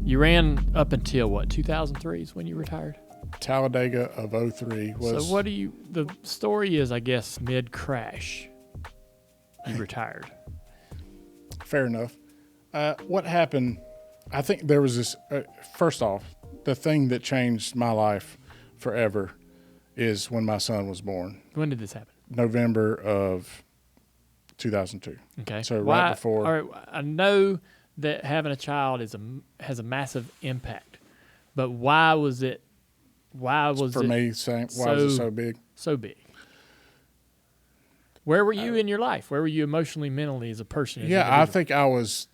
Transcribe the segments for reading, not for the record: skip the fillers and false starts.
You ran up until what, 2003 is when you retired? Talladega of 03 was. So the story is, I guess, mid-crash, you retired. Fair enough. What happened, I think there was this, first off, the thing that changed my life forever is when my son was born. When did this happen? November of 2002. Okay. So right before. All right, I know that having a child has a massive impact, but why was it Why was it so big? So big. Where were you in your life? Where were you emotionally, mentally as a person? I think I was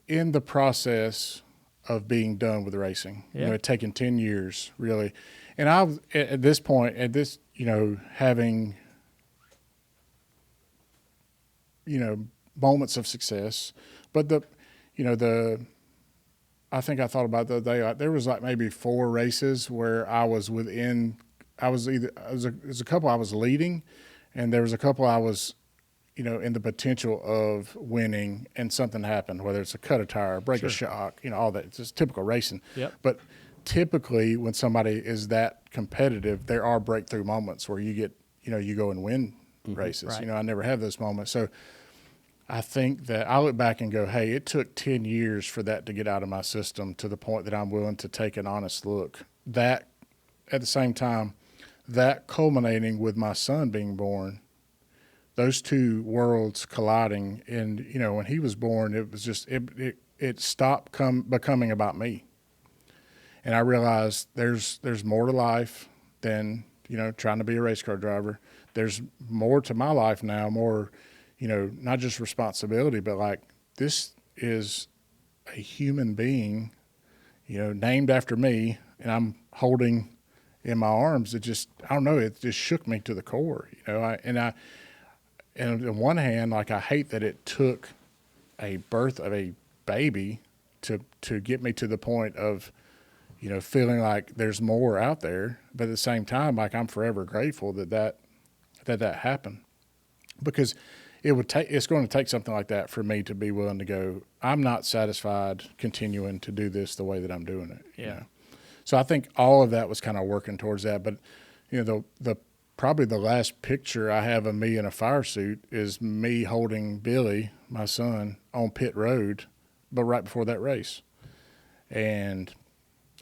in the process of being done with racing. Yeah. You know, it had taken 10 years really. And I was at this point, having, moments of success, but I think I thought about the other day, there was like maybe 4 races where I was a couple I was leading, and there was a couple I was, in the potential of winning, and something happened, whether it's a cut of tire, break a shock, all that. It's just typical racing. Yep. But typically when somebody is that competitive, there are breakthrough moments where you get, you go and win races. Right. I never have those moments. So I think that I look back and go, hey, it took 10 years for that to get out of my system to the point that I'm willing to take an honest look. That, at the same time, that culminating with my son being born, those two worlds colliding. And, when he was born, it was just, it stopped becoming about me. And I realized there's more to life than, trying to be a race car driver. There's more to my life now, more, not just responsibility, but like this is a human being, named after me, and I'm holding in my arms. It just, I don't know, it just shook me to the core, and on one hand, like I hate that it took a birth of a baby to get me to the point of, feeling like there's more out there. But at the same time, like I'm forever grateful that happened, because it's going to take something like that for me to be willing to go, I'm not satisfied continuing to do this the way that I'm doing it. Yeah. So I think all of that was kind of working towards that. But, the probably the last picture I have of me in a fire suit is me holding Billy, my son, on pit road, but right before that race. And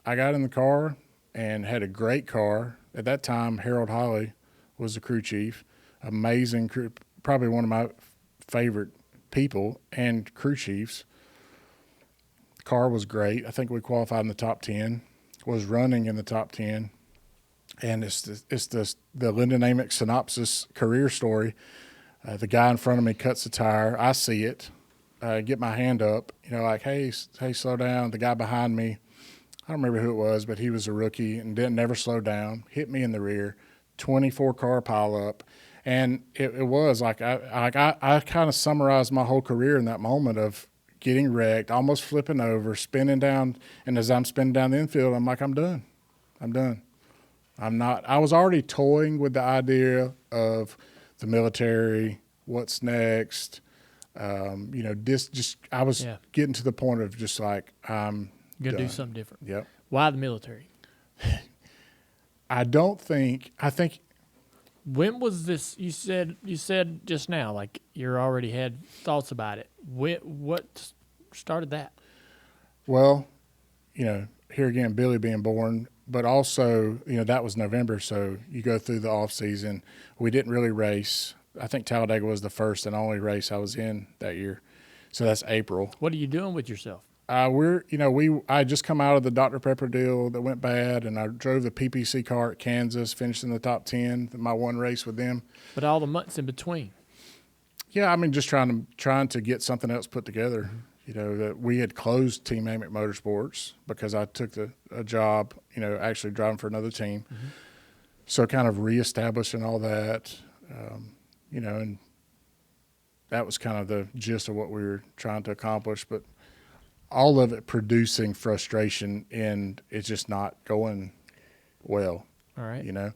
I got in the car and had a great car. At that time, Harold Holley was the crew chief, amazing crew, probably one of my favorite people and crew chiefs. The car was great. I think we qualified in the top 10, was running in the top 10. And it's the Lyndon Amick synopsis career story. The guy in front of me cuts the tire. I see it, get my hand up, like, hey, slow down. The guy behind me, I don't remember who it was, but he was a rookie and never slow down, hit me in the rear, 24-car pileup. And it was like I kind of summarized my whole career in that moment of getting wrecked, almost flipping over, spinning down. And as I'm spinning down the infield, I'm like, I'm done. I was already toying with the idea of the military, what's next. I was getting to the point of just like, I'm going to done. do something different. Yep. Why the military? I think. When was this? You said just now, like you already had thoughts about it. What started that? Well, here again, Billy being born, but also, that was November. So you go through the off season. We didn't really race. I think Talladega was the first and only race I was in that year. So that's April. What are you doing with yourself? I just come out of the Dr. Pepper deal that went bad, and I drove the PPC car at Kansas, finished in the top 10, my one race with them. But all the months in between. Yeah, I mean, just trying to get something else put together. That we had closed Team Amick Motorsports because I took a job, actually driving for another team. Mm-hmm. So kind of reestablishing all that, and that was kind of the gist of what we were trying to accomplish. But all of it producing frustration, and it's just not going well. All right.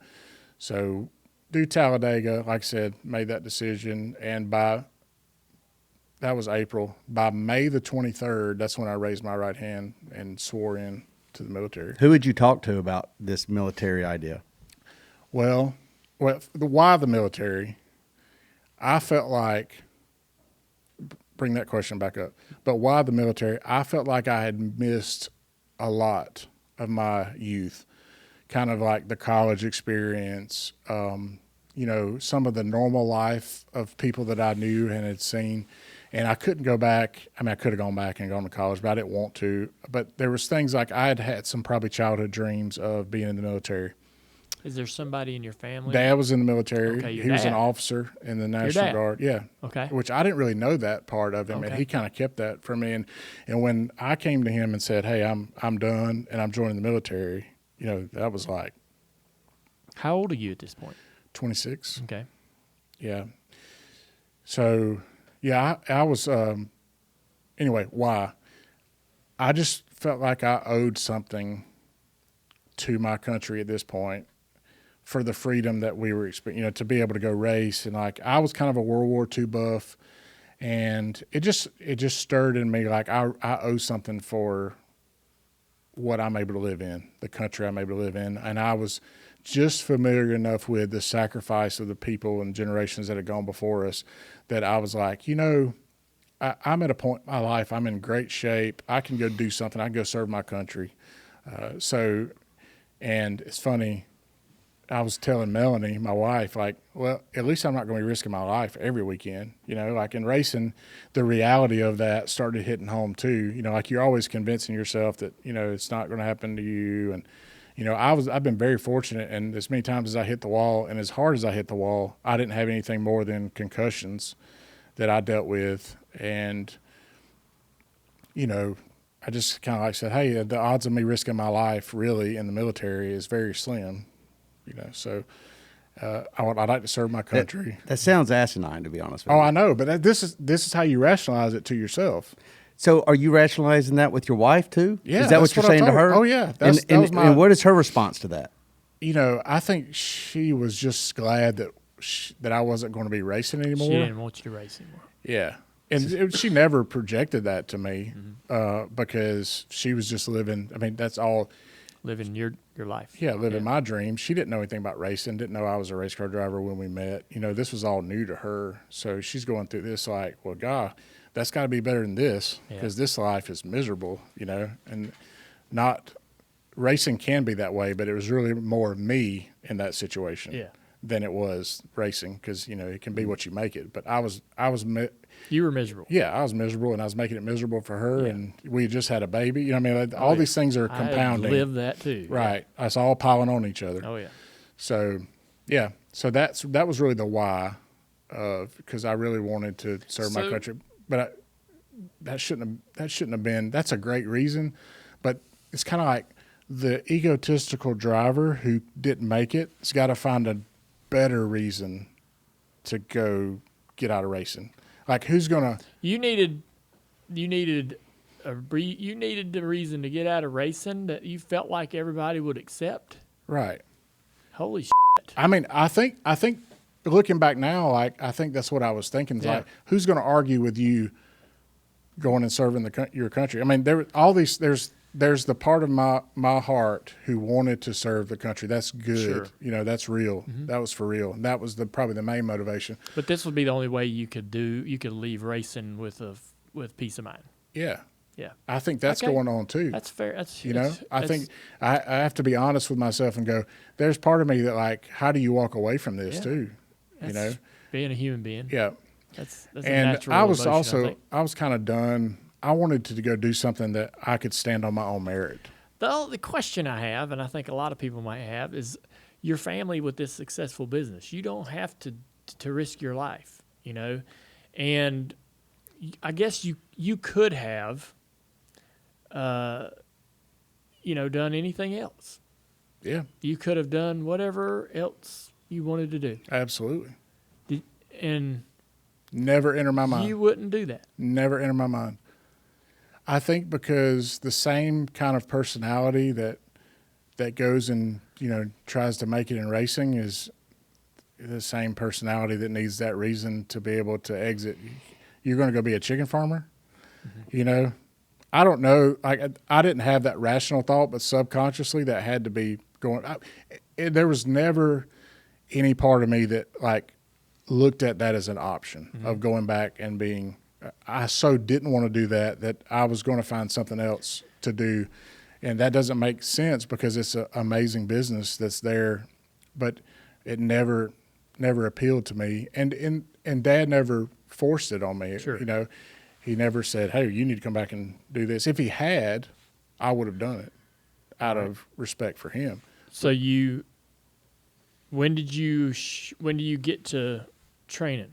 So do Talladega, like I said, made that decision. And by That was April. By May the 23rd, that's when I raised my right hand and swore in to the military. Who would you talk to about this military idea? Well, why the military? I felt like, bring that question back up, but why the military? I felt like I had missed a lot of my youth, kind of like the college experience, you know, some of the normal life of people that I knew and had seen. And I couldn't go back. I mean, I could have gone back and gone to college, but I didn't want to. But there was things like I had had some probably childhood dreams of being in the military. Is there somebody in your family? Dad was in the military. Okay, your he was an dad. officer in the National dad. Guard. Yeah. Okay. Which I didn't really know that part of him, and Okay. he kind of kept that from me. And when I came to him and said, "Hey, I'm done and I'm joining the military," you know, that was like How old are you at this point? 26. Okay. Yeah. So, yeah, I was, anyway, why? I just felt like I owed something to my country at this point for the freedom that we were experiencing, you know, to be able to go race. And like, I was kind of a World War II buff, and it just stirred in me like I owe something for what I'm able to live in, the country I'm able to live in. And I was just familiar enough with the sacrifice of the people and generations that had gone before us that I was like, you know, I'm at a point in my life, I'm in great shape. I can go do something. I can go serve my country. And it's funny, I was telling Melanie, my wife, like, well, at least I'm not going to be risking my life every weekend. You know, like in racing, the reality of that started hitting home too. You know, like you're always convincing yourself that, you know, it's not going to happen to you. And, you know, I've been very fortunate, and as many times as I hit the wall and as hard as I hit the wall, I didn't have anything more than concussions that I dealt with. And, you know, I just kind of like said, hey, the odds of me risking my life really in the military is very slim, you know. So I'd like to serve my country. That sounds asinine, to be honest with Oh, you. I know, but this is how you rationalize it to yourself. So are you rationalizing that with your wife too? Yeah, Is that what that's you're what I saying to told her? her. Oh, yeah. And what is her response to that? You know, I think she was just glad that that I wasn't going to be racing anymore. She didn't want you to race anymore. Yeah. And she never projected that to me because she was just living. I mean, that's all. Living your life. Yeah, living my dream. She didn't know anything about racing, didn't know I was a race car driver when we met. You know, this was all new to her. So she's going through this like, well, God, that's got to be better than this because this life is miserable, you know, and not racing can be that way, but it was really more me in that situation than it was racing because, you know, it can be what you make it. But You were miserable. yeah, I was miserable, and I was making it miserable for her, and we had just had a baby. You know, what I mean, all these things are compounding. I lived that too. Right. It's all piling on each other. Oh yeah. So, yeah. So that was really the why, because I really wanted to serve my country. But that shouldn't have been. That's a great reason, but it's kind of like the egotistical driver who didn't make it has got to find a better reason to go get out of racing. Like who's gonna? You needed the reason to get out of racing that you felt like everybody would accept. Right. Holy shit. I mean, I think looking back now, like I think that's what I was thinking. Like, who's going to argue with you going and serving your country? I mean, there's the part of my heart who wanted to serve the country. That's good. Sure. You know, that's real. Mm-hmm. That was for real. And that was probably the main motivation. But this would be the only way you could leave racing with peace of mind. Yeah. Yeah. I think that's going on too. That's fair. I think I have to be honest with myself and go, there's part of me that like, how do you walk away from this too? That's you know, being a human being. Yeah. That's a and natural I was emotion, also, I was kind of done. I wanted to go do something that I could stand on my own merit. The question I have, and I think a lot of people might have, is your family with this successful business. You don't have to risk your life, you know, and I guess you could have, you know, done anything else. Yeah. You could have done whatever else you wanted to do. Absolutely. And never enter my mind. You wouldn't do that. Never enter my mind. I think because the same kind of personality that goes and, you know, tries to make it in racing is the same personality that needs that reason to be able to exit. you're going to go be a chicken farmer? You know, I don't know. I didn't have that rational thought, but subconsciously that had to be going. There was never any part of me that like looked at that as an option of going back and being. I so didn't want to do that I was going to find something else to do, and that doesn't make sense because it's an amazing business that's there, but it never appealed to me, and Dad never forced it on me. Sure. You know, he never said, "Hey, you need to come back and do this." If he had, I would have done it out of respect for him. So when do you get to training?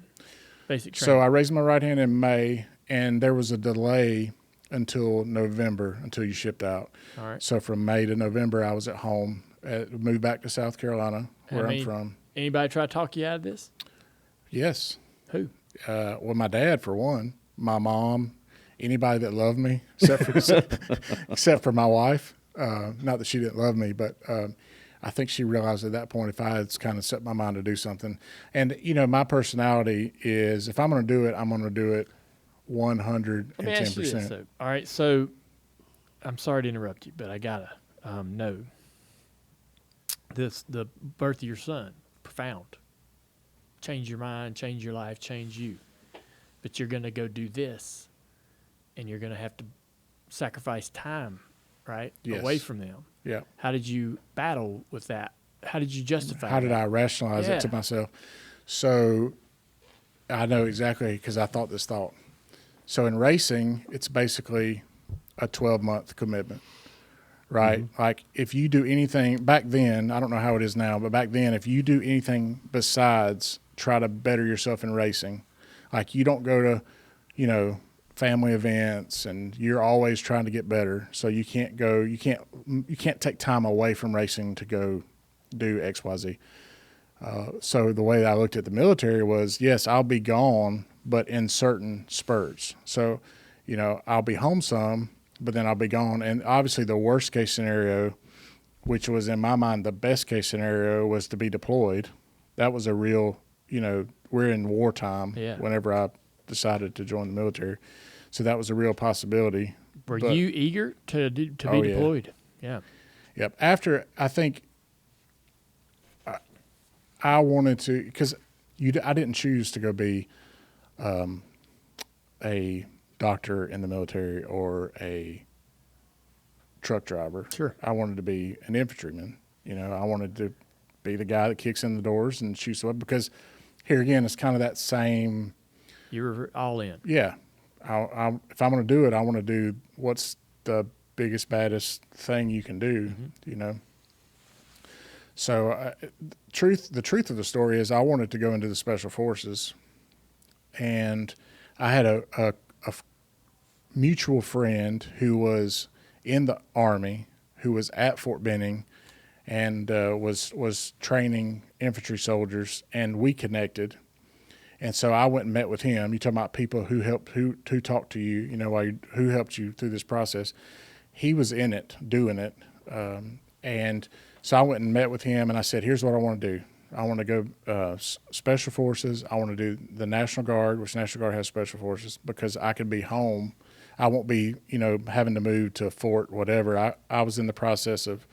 Basic training. So I raised my right hand in May, and there was a delay until November until you shipped out. All right. So from May to November, I was at home. Moved back to South Carolina, where I'm from. Anybody try to talk you out of this? Yes. Who? Well, my dad, for one, my mom, anybody that loved me, except for my wife. Not that she didn't love me, but I think she realized at that point if I had kind of set my mind to do something. And, you know, my personality is if I'm going to do it, I'm going to do it 110%. Let me ask you this, though. All right, so I'm sorry to interrupt you, but I got to know the birth of your son, profound. Change your mind, change your life, change you. But you're going to go do this, and you're going to have to sacrifice time, right, Yes. away from them. Yeah. How did you battle with that? How did you justify How did that? I rationalize it to myself? So I know exactly because I thought this thought. So in racing, it's basically a 12-month commitment, right? Mm-hmm. Like if you do anything back then, I don't know how it is now, but back then, if you do anything besides try to better yourself in racing, like you don't go to, you know, family events and you're always trying to get better. So you can't take time away from racing to go do XYZ. So the way that I looked at the military was, yes, I'll be gone, but in certain spurts. So, you know, I'll be home some, but then I'll be gone. And obviously the worst case scenario, which was in my mind the best case scenario, was to be deployed. That was a real, you know, we're in wartime whenever I decided to join the military. So that was a real possibility. Were you eager to be deployed? Yeah. Yep. After, I think I wanted to, because I didn't choose to go be a doctor in the military or a truck driver. Sure. I wanted to be an infantryman. You know, I wanted to be the guy that kicks in the doors and shoots the weapon, because here again, it's kind of that same. You were all in. Yeah. If I'm going to do it, I want to do what's the biggest, baddest thing you can do, you know. So the truth of the story is I wanted to go into the Special Forces, and I had a mutual friend who was in the Army, who was at Fort Benning, and was training infantry soldiers, and we connected. And so I went and met with him. You talking about people who talked to you, you know, who helped you through this process. He was in it, doing it. And so I went and met with him, and I said, here's what I want to do. I want to go Special Forces. I want to do the National Guard, which National Guard has Special Forces, because I could be home. I won't be, you know, having to move to a fort, whatever. I was in the process of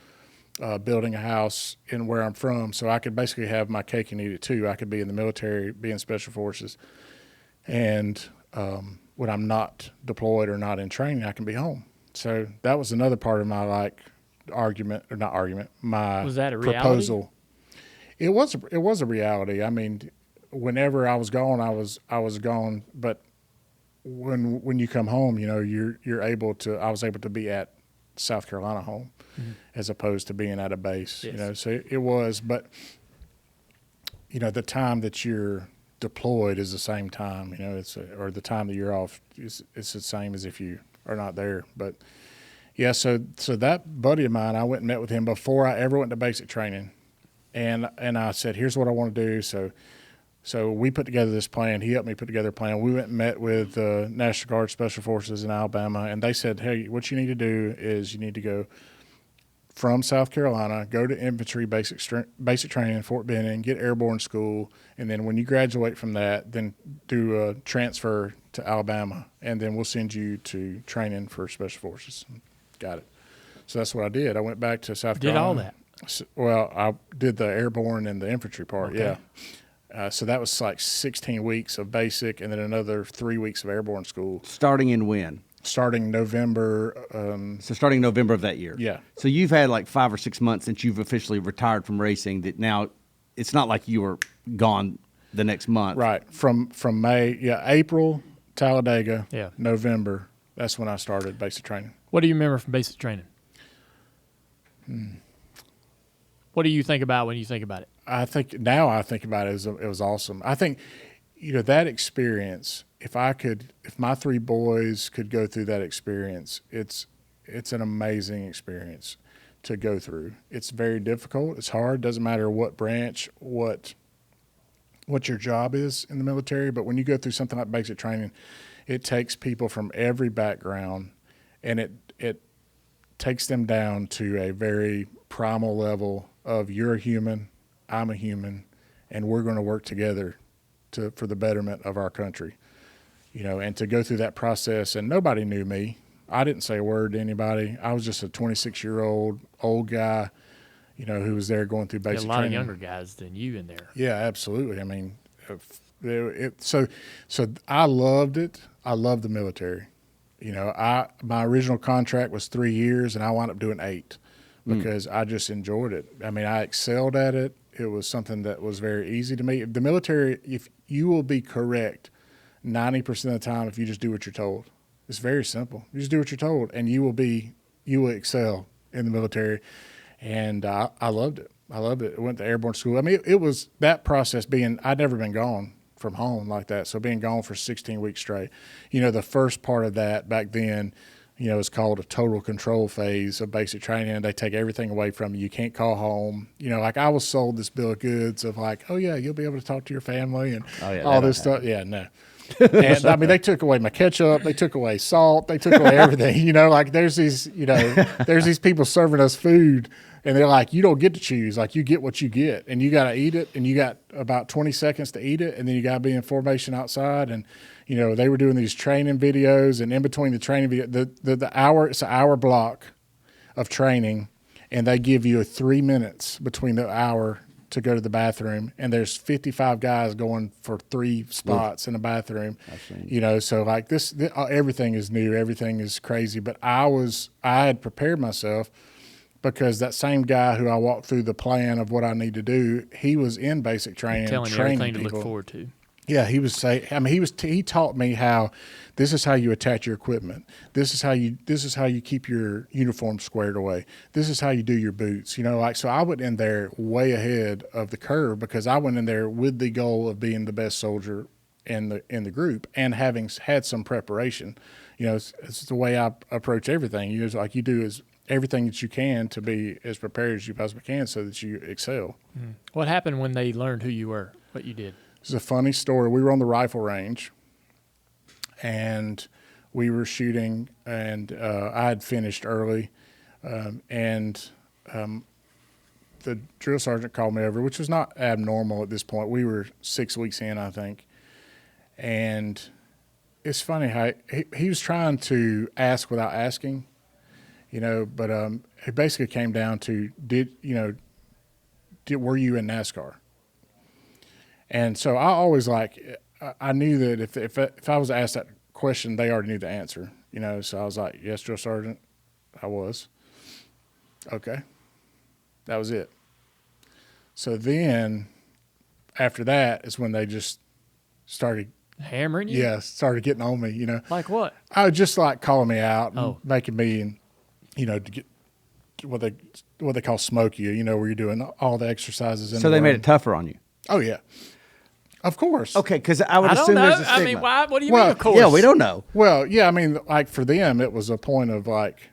building a house in where I'm from, so I could basically have my cake and eat it too. I could be in the military, be in Special Forces, and when I'm not deployed or not in training, I can be home. So that was another part of my my was that a proposal. Reality? It was a reality. I mean, whenever I was gone, I was gone. But when you come home, you know, you're able to. I was able to be at South Carolina home, as opposed to being at a base. Yes. You know, so it was. But you know, the time that you're deployed is the same time. You know, or the time that you're off it's the same as if you are not there. But yeah, so that buddy of mine, I went and met with him before I ever went to basic training, and I said, here's what I want to do. So we put together this plan. He helped me put together a plan. We went and met with the National Guard Special Forces in Alabama, and they said, hey, what you need to do is you need to go from South Carolina, go to infantry basic training in Fort Benning, get airborne school, and then when you graduate from that, then do a transfer to Alabama, and then we'll send you to training for Special Forces. Got it. So that's what I did. I went back to South Carolina. Did all that? Well, I did the airborne and the infantry part, Okay. yeah. So that was like 16 weeks of basic and then another 3 weeks of airborne school. Starting in when? Starting November. So starting November of that year. Yeah. So you've had like 5 or 6 months since you've officially retired from racing. That now it's not like you were gone the next month. Right. From May, April, Talladega, Yeah. November. That's when I started basic training. What do you remember from basic training? What do you think about when you think about it? I think about it, it was awesome. I think, that experience, if my 3 boys could go through that experience, it's an amazing experience to go through. It's very difficult. It's hard. Doesn't matter what branch, what your job is in the military. But when you go through something like basic training, it takes people from every background, and it takes them down to a very primal level of you're a human, I'm a human, and we're going to work together for the betterment of our country. And to go through that process, and nobody knew me. I didn't say a word to anybody. I was just a 26-year-old old guy, who was there going through basic A lot training. of younger guys than you in there. Yeah, absolutely. I mean, so I loved it. I loved the military. My original contract was 3 years, and I wound up doing 8 because I just enjoyed it. I mean, I excelled at it. It was something that was very easy to me. The military, if you will be correct 90% of the time if you just do what you're told. It's very simple. You just do what you're told, and you will excel in the military. And I loved it. I went to airborne school. I mean, it was that process I'd never been gone from home like that. So being gone for 16 weeks straight, the first part of that back then, is called a total control phase of basic training. They take everything away from you. You can't call home. Like I was sold this bill of goods of like, oh yeah, you'll be able to talk to your family and all this stuff. Yeah, no. And I mean, they took away my ketchup, they took away salt, they took away everything. Like there's these people serving us food, and they're like, you don't get to choose. Like you get what you get, and you got to eat it, and you got about 20 seconds to eat it, and then you got to be in formation outside. And they were doing these training videos, and in between the training video, it's an hour block of training, and they give you 3 minutes between the hour to go to the bathroom, and there's 55 guys going for 3 spots in the bathroom. So like this everything is new, everything is crazy. But I had prepared myself because that same guy who I walked through the plan of what I need to do, he was in basic training, Telling you training everything people. to look forward to. Yeah, he taught me how this is how you attach your equipment. This is how you keep your uniform squared away. This is how you do your boots. So I went in there way ahead of the curve because I went in there with the goal of being the best soldier in the group and having had some preparation. It's the way I approach everything. Like you do is everything that you can to be as prepared as you possibly can so that you excel. What happened when they learned who you were, what you did? It's a funny story. We were on the rifle range, and we were shooting, and I had finished early, and the drill sergeant called me over, which was not abnormal at this point. We were 6 weeks in, I think, and it's funny how he was trying to ask without asking, but it basically came down to were you in NASCAR? And so I always I knew that if I was asked that question, they already knew the answer, So I was like, yes, Drill Sergeant, I was. Okay. That was it. So then after that is when they just started Hammering you? Yeah, started getting on me, Like what? I was just like calling me out and making me, to get what they call smoke you, where you're doing all the exercises. So they made it tougher on you. Oh yeah. Of course. Okay, because I would I don't assume know. there's a stigma. I mean, why? What do you mean, of course? Yeah, we don't know. Well, yeah, I mean, like for them, it was a point of like,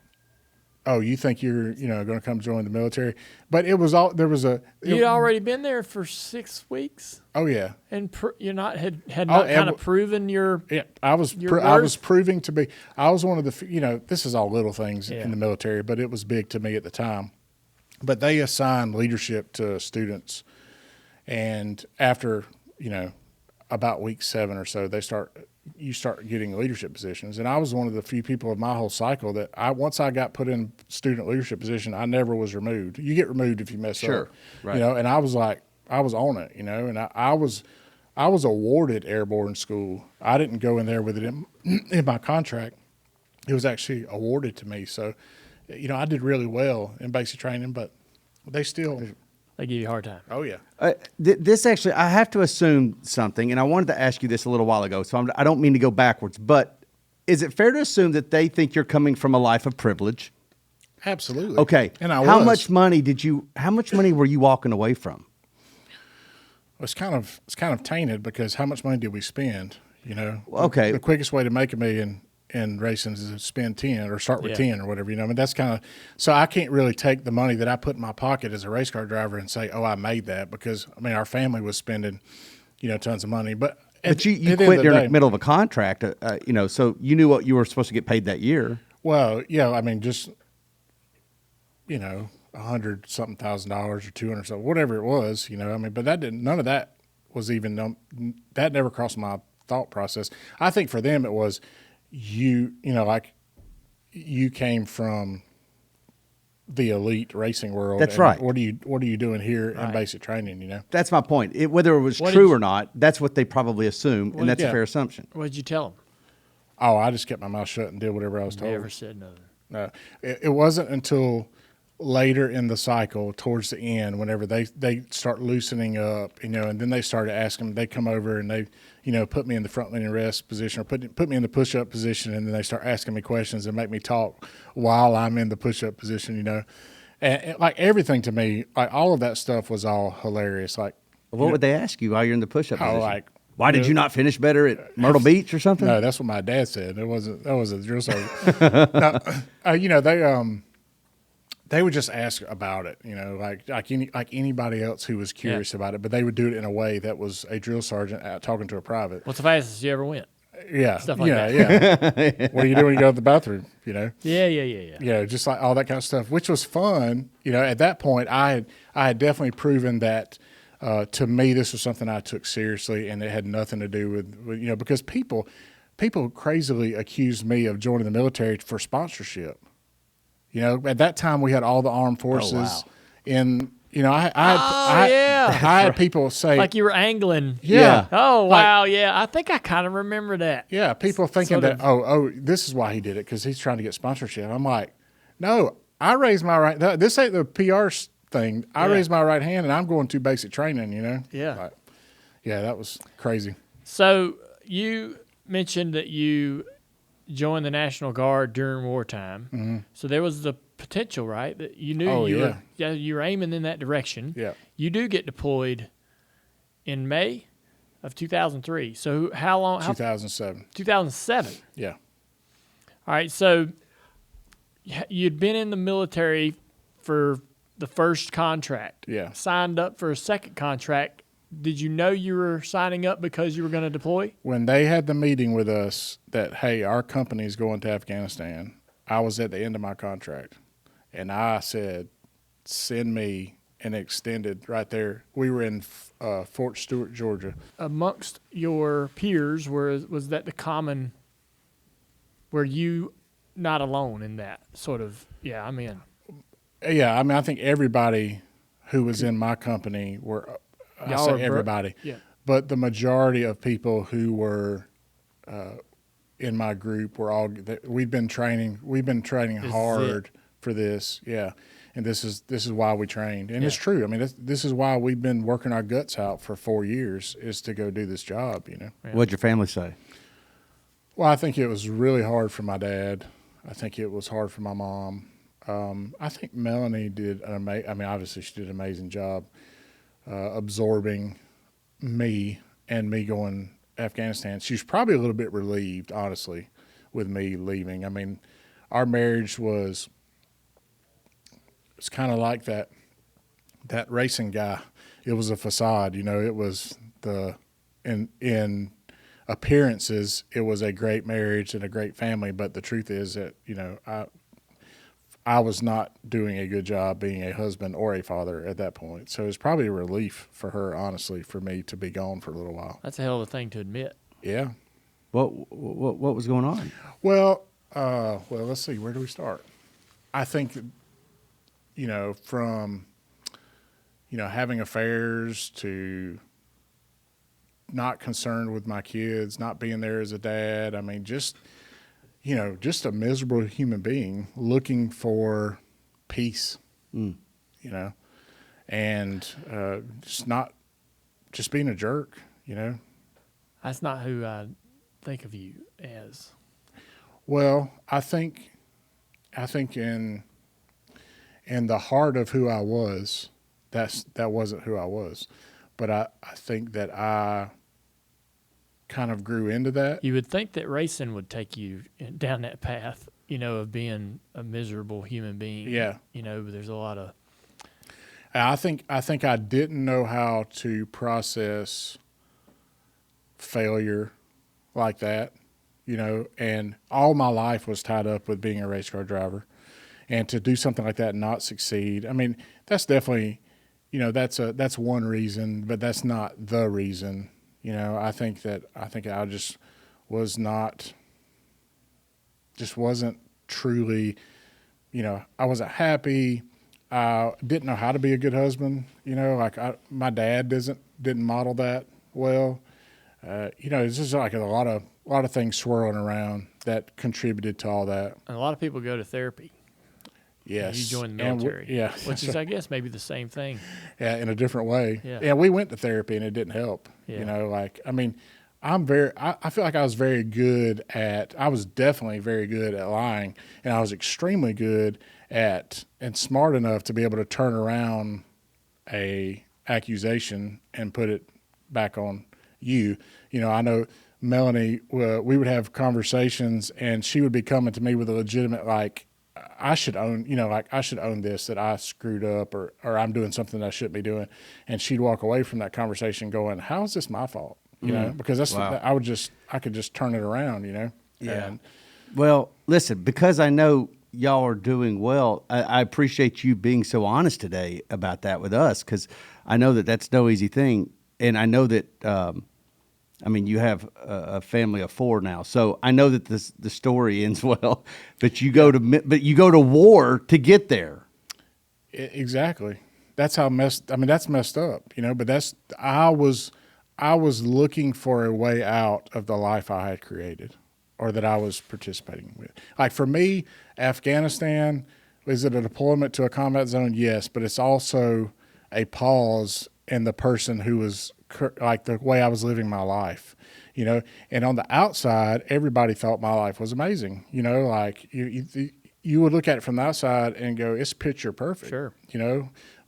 oh, you think you're, going to come join the military? But it was all, there was a. You'd already been there for 6 weeks? Oh, yeah. And you're not, had not kind of proven your. Yeah, I was proving to be, I was one of the, this is all little things in the military, but it was big to me at the time. But they assign leadership to students. And after, about week 7 or so, they start you start getting leadership positions. And I was one of the few people of my whole cycle that once I got put in student leadership position, I never was removed. You get removed if you mess Sure. up, Right. you know, and I was on it, you know, and I was awarded airborne school. I didn't go in there with it in my contract. It was actually awarded to me. So, you know, I did really well in basic training, but they still, They give you a hard time. oh yeah. This actually, I have to assume something, and I wanted to ask you this a little while ago, so I don't mean to go backwards, but is it fair to assume that they think you're coming from a life of privilege? Absolutely. Okay. And I how was. much money were you walking away from? It's kind of tainted because how much money did we spend? You know, Okay. The quickest way to make $1 million in racing is to spend 10 or start with 10 or whatever. You know, I mean that's kind of so I can't really take the money that I put in my pocket as a race car driver and say, oh, I made that because I mean our family was spending, you know, tons of money. But You quit during the middle of a contract, you know, so you knew what you were supposed to get paid that year. Well, yeah, I mean just you know. $100,000 or $200 something, whatever it was, you know. I mean, but none of that was even that never crossed my thought process. I think for them it was you know, like you came from the elite racing world. That's right. What are you doing here in basic training? You know, That's my point. Whether it was true or not, that's what they probably assume, and that's a yeah. fair assumption. What did you tell them? oh, I just kept my mouth shut and did whatever I was told. Never said nothing. No, it wasn't until later in the cycle, towards the end, whenever they start loosening up, you know, and then they started asking. They come over and they, you know, put me in the front leaning rest position or put me in the push up position, and then they start asking me questions and make me talk while I'm in the push up position, you know, and like everything to me, like all of that stuff was all hilarious. Like, What would they ask you while you're in the push-up position? like, why did you not finish better at Myrtle Beach or something? No, that's what my dad said. That was a drill sergeant. No, you know, they would just ask about it, you know, like anybody else who was curious about it, but they would do it in a way that was a drill sergeant talking to a private. What's the fastest you ever went? Yeah, Stuff like yeah, that. yeah. What do you do when you go to the bathroom? You know. Yeah. Yeah, just like all that kind of stuff, which was fun. You know, at that point, I had definitely proven that to me this was something I took seriously, and it had nothing to do with you know, because people crazily accused me of joining the military for sponsorship. You know, at that time we had all the armed forces in. You know, I had people say like you were angling. Yeah. Oh wow, yeah. I think I kind of remember that. Yeah, people thinking that this is why he did it because he's trying to get sponsorship. I'm like, no, I raised my right. This ain't the PR thing. I raised my right hand and I'm going to basic training. You know. Yeah. Like, yeah, that was crazy. So you mentioned that you joined the National Guard during wartime. Mm-hmm. So there was the potential, right? That you knew you were aiming in that direction. Yeah. You do get deployed in May of 2003. So how long? 2007. 2007. Yeah. All right. So you'd been in the military for the first contract. Yeah. Signed up for a second contract. Did you know you were signing up because you were going to deploy? When they had the meeting with us that, hey, our company's going to Afghanistan, I was at the end of my contract. And I said, send me, and extended right there. We were in Fort Stewart, Georgia. Amongst your peers, was that the common, were you not alone in that sort of, yeah, I'm in? Yeah, I mean, I think everybody who was in my company were, I say everybody, but the majority of people who were in my group were all, we've been training hard for this, and this is why we trained, and it's true. I mean, this is why we've been working our guts out for 4 years, is to go do this job. You know. Yeah. What'd your family say? Well, I think it was really hard for my dad. I think it was hard for my mom. I think Melanie did I mean, obviously she did an amazing job absorbing me and me going Afghanistan. She was probably a little bit relieved, honestly, with me leaving. I mean, our marriage it's kind of like that racing guy. It was a facade, you know. It was in appearances, it was a great marriage and a great family. But the truth is that, you know, I was not doing a good job being a husband or a father at that point. So it was probably a relief for her, honestly, for me to be gone for a little while. That's a hell of a thing to admit. Yeah. What was going on? Well, let's see. Where do we start? I think, from, having affairs to not concerned with my kids, not being there as a dad. I mean, just a miserable human being looking for peace, and just being a jerk, That's not who I think of you as. Well, I think in the heart of who I was, that wasn't who I was, but I think that I kind of grew into that. You would think that racing would take you down that path, of being a miserable human being. Yeah. But there's a lot of. I think I didn't know how to process failure like that, and all my life was tied up with being a race car driver, and to do something like that and not succeed. I mean, that's definitely, that's one reason, but that's not the reason. I think I just wasn't truly, I wasn't happy. I didn't know how to be a good husband. My dad didn't model that well. It's just like a lot of things swirling around that contributed to all that. And a lot of people go to therapy. Yes. You join the military. Which is, I guess, maybe the same thing. Yeah, in a different way. Yeah. Yeah, we went to therapy and it didn't help. Yeah. I feel like I was I was definitely very good at lying, and I was extremely good at and smart enough to be able to turn around a accusation and put it back on you. I know Melanie, we would have conversations and she would be coming to me with a legitimate, I should own this, that I screwed up or I'm doing something that I shouldn't be doing. And she'd walk away from that conversation going, how is this my fault? Because that's, Wow. I could just turn it around, Yeah. And Well, listen, because I know y'all are doing well, I appreciate you being so honest today about that with us, because I know that that's no easy thing. And I know that, you have a family of 4 now, so I know that the story ends well. But you go to war to get there. Exactly. That's that's messed up, but I was looking for a way out of the life I had created or that I was participating with. Like for me, Afghanistan, is it a deployment to a combat zone? Yes, but it's also a pause in the person who was like the way I was living my life, and on the outside, everybody thought my life was amazing. Like you would look at it from the outside and go, it's picture perfect. Sure.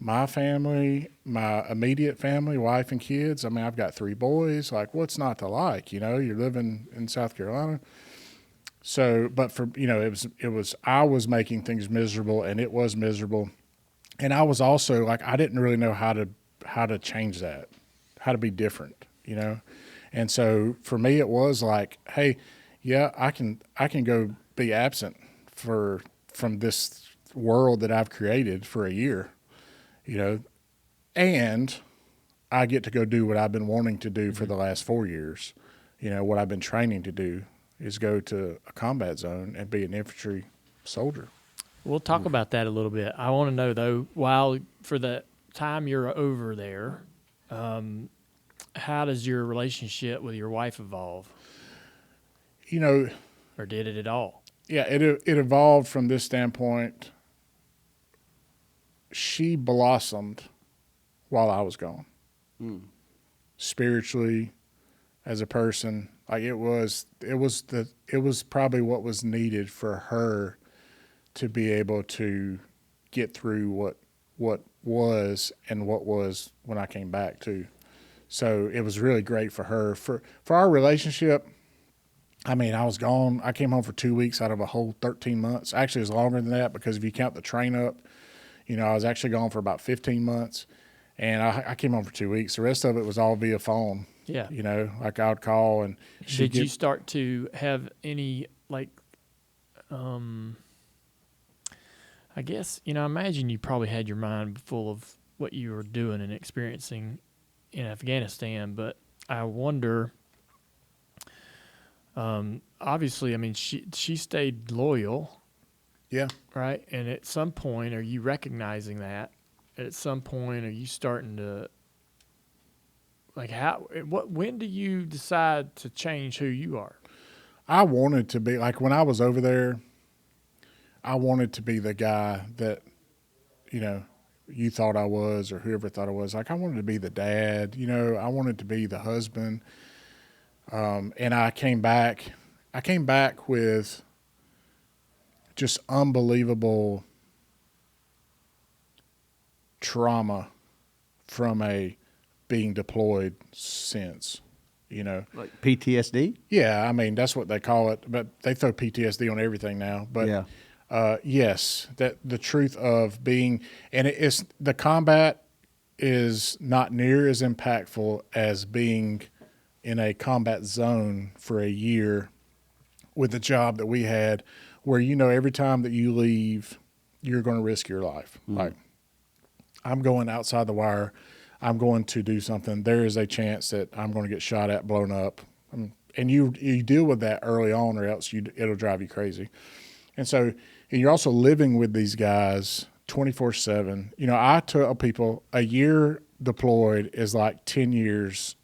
My family, my immediate family, wife and kids. I've got 3 boys. Like, what's not to like? You're living in South Carolina. So, but for it was I was making things miserable, and it was miserable, and I was also like I didn't really know how to change that, how to be different, and so for me it was like, hey, yeah, I can go be absent from this world that I've created for a year, and I get to go do what I've been wanting to do for the last 4 years. What I've been training to do is go to a combat zone and be an infantry soldier. We'll talk about that a little bit. I want to know, though, while for the time you're over there, how does your relationship with your wife evolve? Or did it at all? Yeah, it evolved from this standpoint. She blossomed while I was gone. Spiritually, as a person, like it was probably what was needed for her to be able to get through what was and what was when I came back too. So it was really great for her. For our relationship, I was gone. I came home for 2 weeks out of a whole 13 months. Actually, it was longer than that because if you count the train up, I was actually gone for about 15 months. And I came home for 2 weeks. The rest of it was all via phone. Yeah. Like I would call and did you start to have any I guess, I imagine you probably had your mind full of what you were doing and experiencing in Afghanistan, but I wonder, Obviously, I mean, she stayed loyal, Yeah. right? And at some point, are you recognizing that? At some point, are you starting to, like, when do you decide to change who you are? I wanted to be, like, when I was over there, I wanted to be the guy that, you know, you thought I was, or whoever thought I was. Like, I wanted to be the dad, you know, I wanted to be the husband. And I came back with just unbelievable trauma from a being deployed since, you know. Like PTSD? Yeah, I mean, that's what they call it, but they throw PTSD on everything now. But Yeah. yes, that the truth of being, and it's the combat is not near as impactful as being in a combat zone for a year with the job that we had, where, you know, every time that you leave, you're going to risk your life. Like, I'm going outside the wire. I'm going to do something. There is a chance that I'm going to get shot at, blown up. And you deal with that early on, or else it'll drive you crazy. And so, and you're also living with these guys 24/7. You know, I tell people a year deployed is like 10 years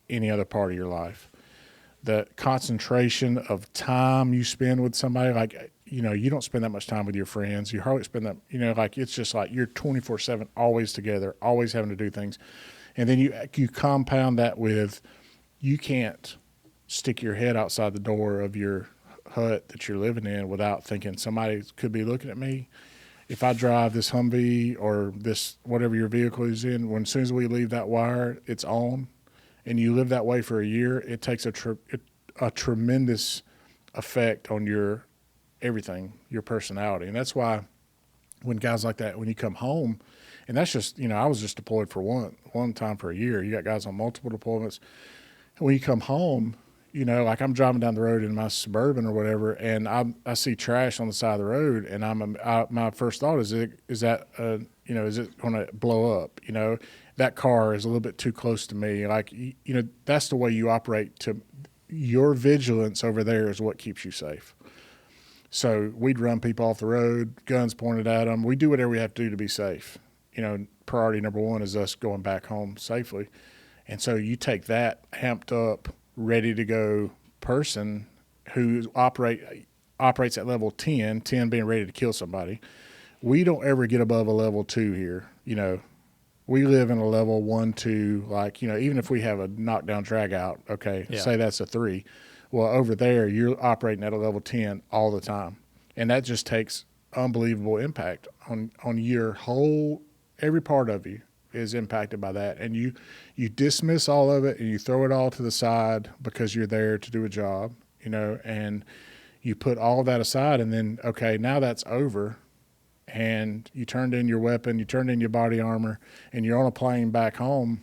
any other part of your life. The concentration of time you spend with somebody, like, you know, you don't spend that much time with your friends. You hardly spend that, you know, like, it's just like you're 24/7, always together, always having to do things. And then you compound that with, you can't stick your head outside the door of your hut that you're living in without thinking somebody could be looking at me. If I drive this Humvee or this, whatever your vehicle is in, when as soon as we leave that wire, it's on, and you live that way for a year, it takes a tremendous effect on your everything, your personality. And that's why when guys like that, when you come home, and that's just, you know, I was just deployed for one time for a year. You got guys on multiple deployments. And when you come home, you know, like, I'm driving down the road in my Suburban or whatever, and I see trash on the side of the road, and my first thought is that you know, is it going to blow up? You know, that car is a little bit too close to me. Like, you know, that's the way you operate. Your vigilance over there is what keeps you safe. So we'd run people off the road, guns pointed at them. We do whatever we have to do to be safe. You know, priority number one is us going back home safely. And so you take that amped up, ready to go person who operates at level 10 being ready to kill somebody. We don't ever get above a level 2 here. You know, we live in a level 1, 2, like, you know, even if we have a knockdown drag out, okay, say that's a 3. Well, over there, you're operating at a level 10 all the time. And that just takes unbelievable impact on your whole, every part of you is impacted by that. And you dismiss all of it and you throw it all to the side because you're there to do a job, you know, and you put all of that aside, and then, okay, now that's over, and you turned in your weapon, you turned in your body armor, and you're on a plane back home,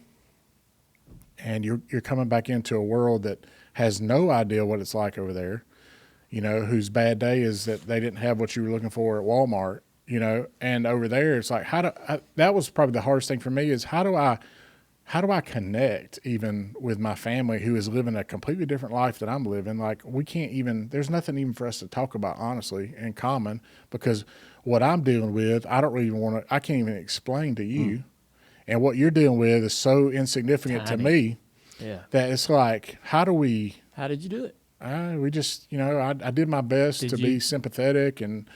and you're coming back into a world that has no idea what it's like over there, you know, whose bad day is that they didn't have what you were looking for at Walmart, you know, and over there it's like, that was probably the hardest thing for me, is how do I connect even with my family who is living a completely different life than I'm living? Like, there's nothing even for us to talk about, honestly, in common, because what I'm dealing with, I can't even explain to you. And what you're dealing with is so insignificant to me that it's like, how did you do it? We just, you know, I did my best to be sympathetic and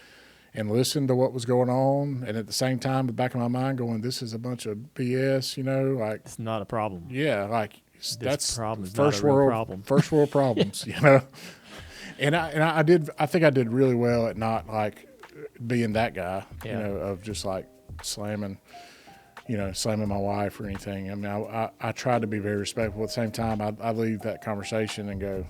listen to what was going on, and at the same time, the back of my mind going, this is a bunch of BS, you know, like, it's not a problem. Yeah, like, that's first world problems, you know. And I think I did really well at not, like, being that guy, you know, of just, like, slamming my wife or anything. I mean, I tried to be very respectful. At the same time, I leave that conversation and go,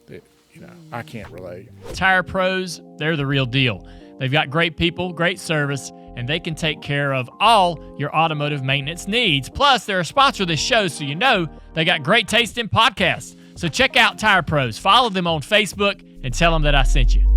you know, I can't relate. Tire Pros, they're the real deal. They've got great people, great service, and they can take care of all your automotive maintenance needs. Plus, they're a sponsor of this show, so you know they got great taste in podcasts. So check out Tire Pros. Follow them on Facebook and tell them that I sent you.